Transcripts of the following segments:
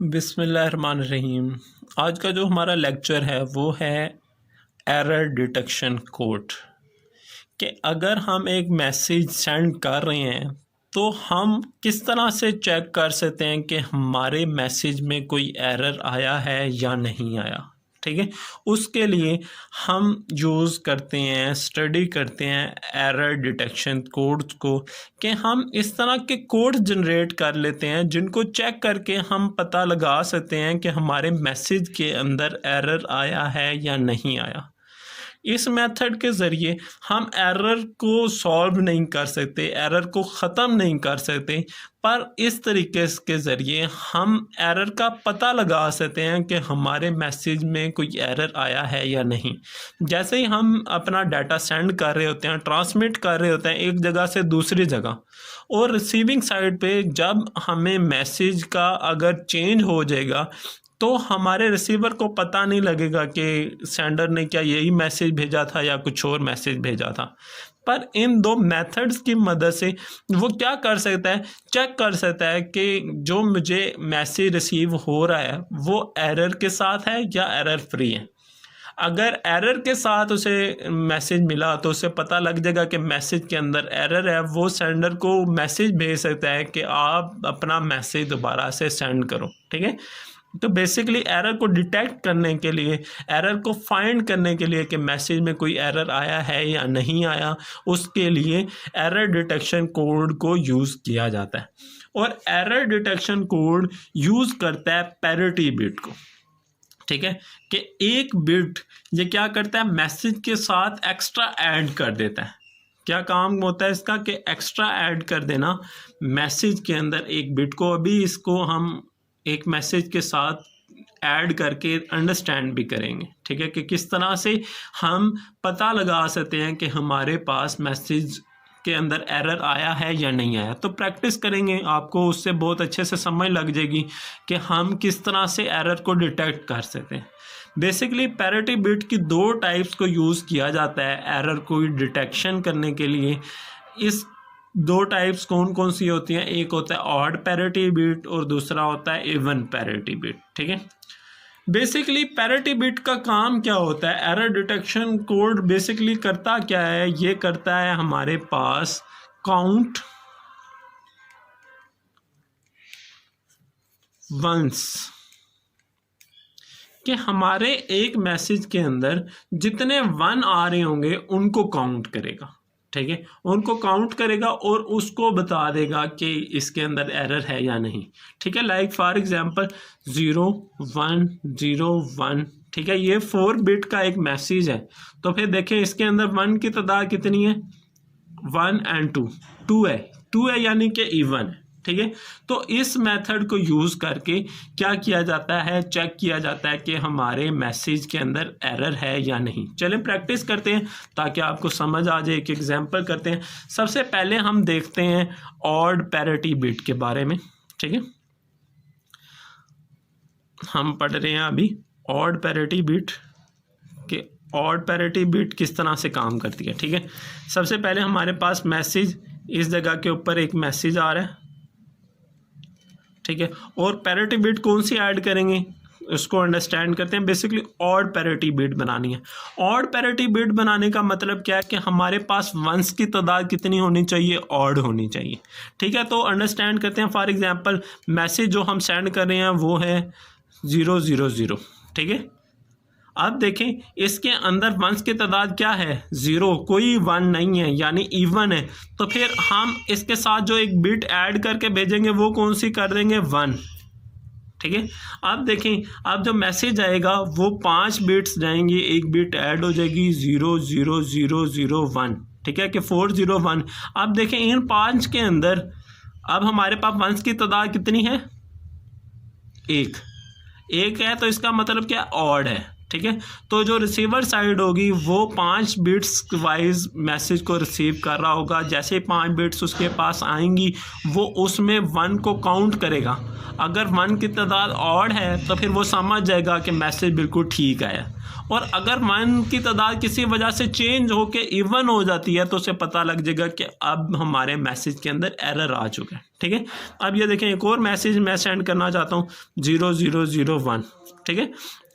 बिस्मिल्लाहिर्रहमानिर्रहीम। आज का जो हमारा लेक्चर है वो है एरर डिटेक्शन कोड कि अगर हम एक मैसेज सेंड कर रहे हैं तो हम किस तरह से चेक कर सकते हैं कि हमारे मैसेज में कोई एरर आया है या नहीं आया। ठीक है, उसके लिए हम यूज़ करते हैं, स्टडी करते हैं एरर डिटेक्शन कोड्स को कि हम इस तरह के कोड जनरेट कर लेते हैं जिनको चेक करके हम पता लगा सकते हैं कि हमारे मैसेज के अंदर एरर आया है या नहीं आया। इस मेथड के ज़रिए हम एरर को सॉल्व नहीं कर सकते, एरर को ख़त्म नहीं कर सकते, पर इस तरीके के ज़रिए हम एरर का पता लगा सकते हैं कि हमारे मैसेज में कोई एरर आया है या नहीं। जैसे ही हम अपना डाटा सेंड कर रहे होते हैं, ट्रांसमिट कर रहे होते हैं एक जगह से दूसरी जगह, और रिसीविंग साइड पे जब हमें मैसेज का अगर चेंज हो जाएगा तो हमारे रिसीवर को पता नहीं लगेगा कि सेंडर ने क्या यही मैसेज भेजा था या कुछ और मैसेज भेजा था। पर इन दो मेथड्स की मदद से वो क्या कर सकता है, चेक कर सकता है कि जो मुझे मैसेज रिसीव हो रहा है वो एरर के साथ है या एरर फ्री है। अगर एरर के साथ उसे मैसेज मिला तो उसे पता लग जाएगा कि मैसेज के अंदर एरर है, वो सेंडर को मैसेज भेज सकता है कि आप अपना मैसेज दोबारा से सेंड करो। ठीक है, तो बेसिकली एरर को डिटेक्ट करने के लिए, एरर को फाइंड करने के लिए कि मैसेज में कोई एरर आया है या नहीं आया, उसके लिए एरर डिटेक्शन कोड को यूज़ किया जाता है। और एरर डिटेक्शन कोड यूज़ करता है पैरिटी बिट को। ठीक है, कि एक बिट ये क्या करता है, मैसेज के साथ एक्स्ट्रा ऐड कर देता है। क्या काम होता है इसका कि एक्स्ट्रा ऐड कर देना मैसेज के अंदर एक बिट को। अभी इसको हम एक मैसेज के साथ ऐड करके अंडरस्टैंड भी करेंगे। ठीक है, कि किस तरह से हम पता लगा सकते हैं कि हमारे पास मैसेज के अंदर एरर आया है या नहीं आया। तो प्रैक्टिस करेंगे, आपको उससे बहुत अच्छे से समझ लग जाएगी कि हम किस तरह से एरर को डिटेक्ट कर सकते हैं। बेसिकली पैरिटी बिट की दो टाइप्स को यूज़ किया जाता है एरर को डिटेक्शन करने के लिए। इस दो टाइप्स कौन कौन सी होती हैं, एक होता है ऑड पैरिटी बिट और दूसरा होता है इवन पैरिटी बिट। ठीक है, बेसिकली पैरिटी बिट का काम क्या होता है, एरर डिटेक्शन कोड बेसिकली करता क्या है, ये करता है हमारे पास काउंट वंस, कि हमारे एक मैसेज के अंदर जितने वन आ रहे होंगे उनको काउंट करेगा। ठीक है, उनको काउंट करेगा और उसको बता देगा कि इसके अंदर एरर है या नहीं। ठीक है, लाइक फॉर एग्जांपल 0 1 0 1। ठीक है, ये 4 बिट का एक मैसेज है। तो फिर देखें इसके अंदर 1 की तादाद कितनी है, 1 एंड 2 है, 2 है यानी कि इवन है। ठीक है, तो इस मेथड को यूज़ करके क्या किया जाता है, चेक किया जाता है कि हमारे मैसेज के अंदर एरर है या नहीं। चलें प्रैक्टिस करते हैं ताकि आपको समझ आ जाए। एक एग्जांपल करते हैं। सबसे पहले हम देखते हैं ऑड पैरिटी बिट के बारे में। ठीक है, हम पढ़ रहे हैं अभी ऑड पैरिटी बिट के ऑड पैरिटी बिट किस तरह से काम करती है। ठीक है, सबसे पहले हमारे पास मैसेज, इस जगह के ऊपर एक मैसेज आ रहा है। ठीक है, और पैरिटी बिट कौन सी ऐड करेंगे उसको अंडरस्टैंड करते हैं। बेसिकली ऑड पैरिटी बिट बनानी है। ऑड पैरिटी बिट बनाने का मतलब क्या है कि हमारे पास वंस की तादाद कितनी होनी चाहिए, ऑड होनी चाहिए। ठीक है, तो अंडरस्टैंड करते हैं। फॉर एग्जांपल मैसेज जो हम सेंड कर रहे हैं वो है 0 0 0। ठीक है, अब देखें इसके अंदर वंस की तादाद क्या है, 0, कोई 1 नहीं है यानी इवन है। तो फिर हम इसके साथ जो एक बिट ऐड करके भेजेंगे वो कौन सी कर देंगे, 1। ठीक है, अब देखें अब जो मैसेज आएगा वो 5 बिट्स जाएंगी, एक बिट ऐड हो जाएगी 0 0 0 0 1। ठीक है, कि 4 0 1। अब देखें इन 5 के अंदर अब हमारे पास वंस की तादाद कितनी है, एक है, तो इसका मतलब क्या, ऑड है। ठीक है। तो जो रिसीवर साइड होगी वो 5 बिट्स वाइज मैसेज को रिसीव कर रहा होगा। जैसे 5 बिट्स उसके पास आएंगी वो उसमें 1 को काउंट करेगा। अगर 1 की तादाद ऑड है तो फिर वो समझ जाएगा कि मैसेज बिल्कुल ठीक आया, और अगर 1 की तादाद किसी वजह से चेंज होके इवन हो जाती है तो उसे पता लग जाएगा कि अब हमारे मैसेज के अंदर एरर आ चुका है। ठीक है। अब ये देखें, एक और मैसेज मैं सेंड करना चाहता हूँ 0001। ठीक है।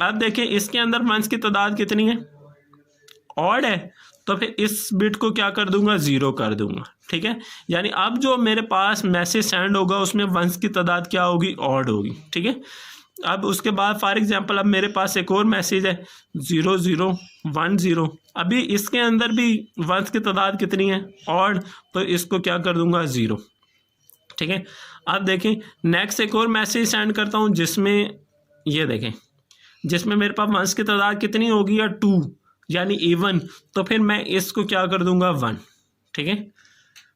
अब देखें इसके अंदर 1 की तादाद कितनी है, ऑड है, तो फिर इस बिट को क्या कर दूंगा, 0 कर दूंगा। ठीक है। यानी अब जो मेरे पास मैसेज सेंड होगा उसमें 1 की तादाद क्या होगी, ऑड होगी। ठीक है। अब उसके बाद फॉर एग्जांपल अब मेरे पास एक और मैसेज है 0010। अभी इसके अंदर भी 1 की तादाद कितनी है, ऑड, तो इसको क्या कर दूंगा, 0। ठीक है। अब देखें नेक्स्ट एक और मैसेज सेंड करता हूं जिसमें ये देखें, जिसमें मेरे पास 1 की तादाद कितनी होगी, या 2 यानी इवन, तो फिर मैं इसको क्या कर दूंगा, 1। ठीक है।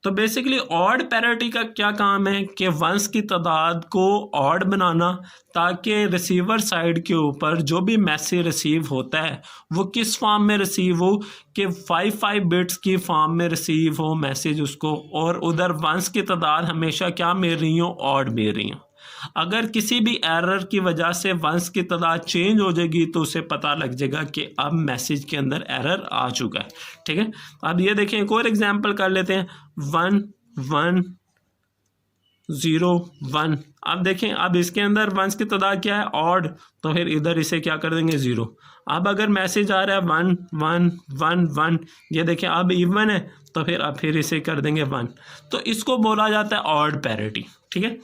तो बेसिकली ऑड पैरिटी का क्या काम है कि 1 की तादाद को ऑड बनाना, ताकि रिसीवर साइड के ऊपर जो भी मैसेज रिसीव होता है वो किस फॉर्म में रिसीव हो, कि 5 बिट्स की फॉर्म में रिसीव हो मैसेज उसको, और उधर 1 की तादाद हमेशा क्या मिल रही हो, ऑड मिल रही हो। अगर किसी भी एरर की वजह से 1 की तादाद चेंज हो जाएगी तो उसे पता लग जाएगा कि अब मैसेज के अंदर एरर आ चुका है। ठीक है। अब ये देखें एक और एग्जांपल कर लेते हैं 1101। अब देखें अब इसके अंदर 1 की तादाद क्या है, ऑड, तो फिर इधर इसे क्या कर देंगे, 0। अब अगर मैसेज आ रहा है 1111, ये देखें अब इवन है तो फिर इसे कर देंगे 1। तो इसको बोला जाता है ऑड पैरिटी। ठीक है।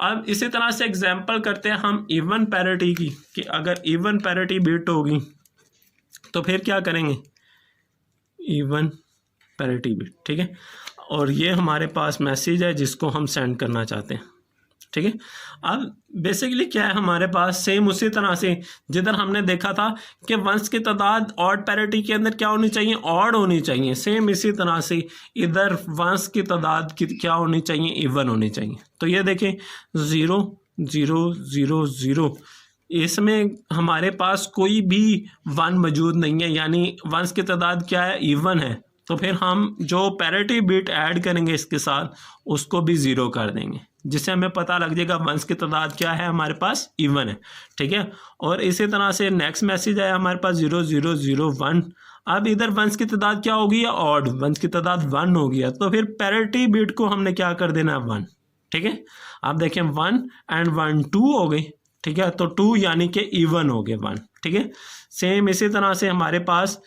अब इसी तरह से एग्जांपल करते हैं हम इवन पैरिटी की, कि अगर इवन पैरिटी बिट होगी तो फिर क्या करेंगे, इवन पैरिटी बिट। ठीक है। और ये हमारे पास मैसेज है जिसको हम सेंड करना चाहते हैं। ठीक है। अब बेसिकली क्या है हमारे पास, सेम उसी तरह से जिधर हमने देखा था कि 1 की तादाद ऑड पैरिटी के अंदर क्या होनी चाहिए, ऑड होनी चाहिए, सेम इसी तरह से इधर 1 की तादाद की क्या होनी चाहिए, इवन होनी चाहिए। तो ये देखें 0000, इसमें हमारे पास कोई भी 1 मौजूद नहीं है, यानी 1 की तादाद क्या है, इवन है। तो फिर हम जो पैरिटी बिट ऐड करेंगे इसके साथ उसको भी 0 कर देंगे, जिससे हमें पता लग जाएगा 1 की तादाद क्या है, हमारे पास इवन है। ठीक है। और इसी तरह से नेक्स्ट मैसेज आया हमारे पास 0001। अब इधर 1 की तादाद क्या होगी, या ऑड, 1 की तादाद 1 हो गया, तो फिर पैरिटी बिट को हमने क्या कर देना है, 1। ठीक है। आप देखें 1 and 1 2 हो गए। ठीक है। तो 2 यानी कि इवन हो गए 1। ठीक है। सेम इसी तरह से हमारे पास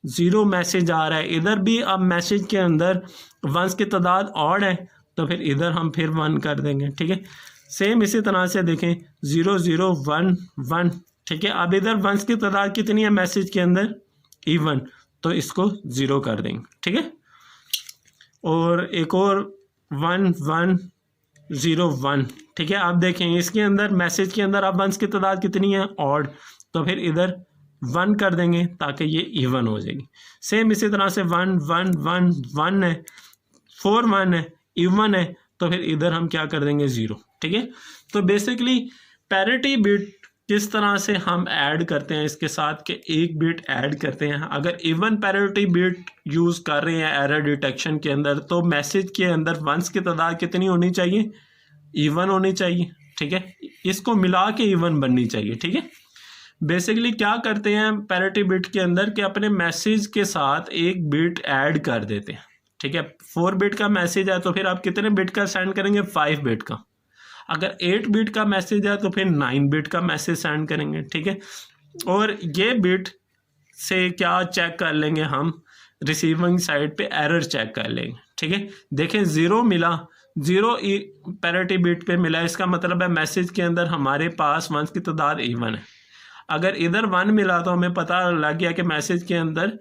0010 मैसेज आ रहा है, इधर भी अब मैसेज के अंदर 1 की तादाद ऑड है तो फिर इधर हम फिर 1 कर देंगे। ठीक है। सेम इसी तरह से देखें 0011। ठीक है। अब इधर 1 की तादाद कितनी है मैसेज के अंदर, इवन, तो इसको 0 कर देंगे। ठीक है। और एक और 1101। ठीक है। आप देखें इसके अंदर मैसेज के अंदर अब 1 की तादाद कितनी है, ऑड, तो फिर इधर 1 कर देंगे ताकि ये इवन हो जाएगी। सेम इसी तरह से 1111 है, 41 है, इवन है, तो फिर इधर हम क्या कर देंगे, 0। ठीक है। तो बेसिकली पैरिटी बिट किस तरह से हम ऐड करते हैं इसके साथ, कि एक बिट ऐड करते हैं। अगर इवन पैरिटी बिट यूज़ कर रहे हैं एरर डिटेक्शन के अंदर, तो मैसेज के अंदर 1 की तादाद कितनी होनी चाहिए, इवन होनी चाहिए। ठीक है। इसको मिला के इवन बननी चाहिए। ठीक है। बेसिकली क्या करते हैं पैरिटी बिट के अंदर कि अपने मैसेज के साथ एक बिट ऐड कर देते हैं। ठीक है। 4 बिट का मैसेज है तो फिर आप कितने बिट का सेंड करेंगे, 5 बिट का। अगर 8 बिट का मैसेज है तो फिर 9 बिट का मैसेज सेंड करेंगे। ठीक है। और ये बिट से क्या चेक कर लेंगे हम, रिसीविंग साइड पे एरर चेक कर लेंगे। ठीक है। देखें 0 मिला, 0 पैरिटी बिट पे मिला, इसका मतलब है मैसेज के अंदर हमारे पास 1 की तादाद इवन है। अगर इधर 1 मिला तो हमें पता लग गया कि मैसेज के अंदर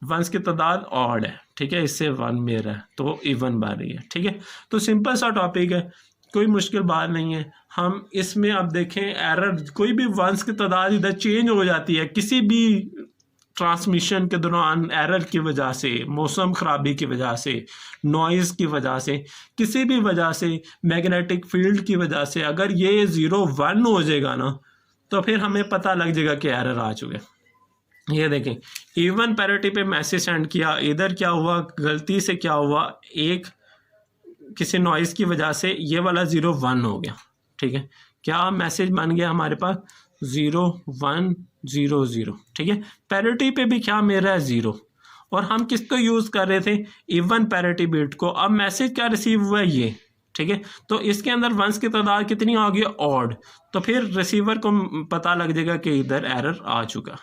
1 की तादाद ऑड है। ठीक है। इससे 1 मेरा है तो इवन बन रही है। ठीक है। तो सिंपल सा टॉपिक है, कोई मुश्किल बात नहीं है। हम इसमें अब देखें एरर, कोई भी 1 की तादाद इधर चेंज हो जाती है किसी भी ट्रांसमिशन के दौरान एरर की वजह से, मौसम ख़राबी की वजह से, नॉइज़ की वजह से, किसी भी वजह से, मैग्नेटिक फील्ड की वजह से अगर ये 0-1 हो जाएगा ना, तो फिर हमें पता लग जाएगा कि एरर आ चुके। ये देखें, इवन पैरिटी पे मैसेज सेंड किया, इधर क्या हुआ, गलती से क्या हुआ, एक किसी नॉइज़ की वजह से ये वाला 0-1 हो गया। ठीक है, क्या मैसेज बन गया हमारे पास 0-1-0-0। ठीक है, पैरिटी पे भी क्या मिल रहा है 0, और हम किसको यूज़ कर रहे थे, इवन पैरिटी बिट को। अब मैसेज क्या रिसीव हुआ है ये। ठीक है, तो इसके अंदर वंस की तादाद कितनी आ गई, ऑड, तो फिर रिसीवर को पता लग जाएगा कि इधर एरर आ चुका।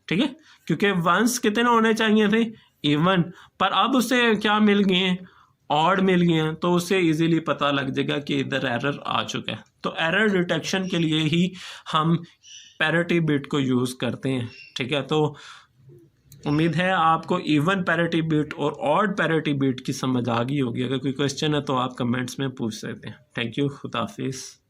ठीक है, क्योंकि वंस कितने होने चाहिए थे, इवन, पर अब उसे क्या मिल गए हैं, ऑड मिल गए हैं, तो उसे इजीली पता लग जाएगा कि इधर एरर आ चुका है। तो एरर डिटेक्शन के लिए ही हम पैरिटी बिट को यूज़ करते हैं। ठीक है, तो उम्मीद है आपको इवन पैरिटी बिट और ऑड पैरिटी बिट की समझ आ गई होगी। अगर कोई क्वेश्चन है तो आप कमेंट्स में पूछ सकते हैं। थैंक यू, खुदा हाफिज़।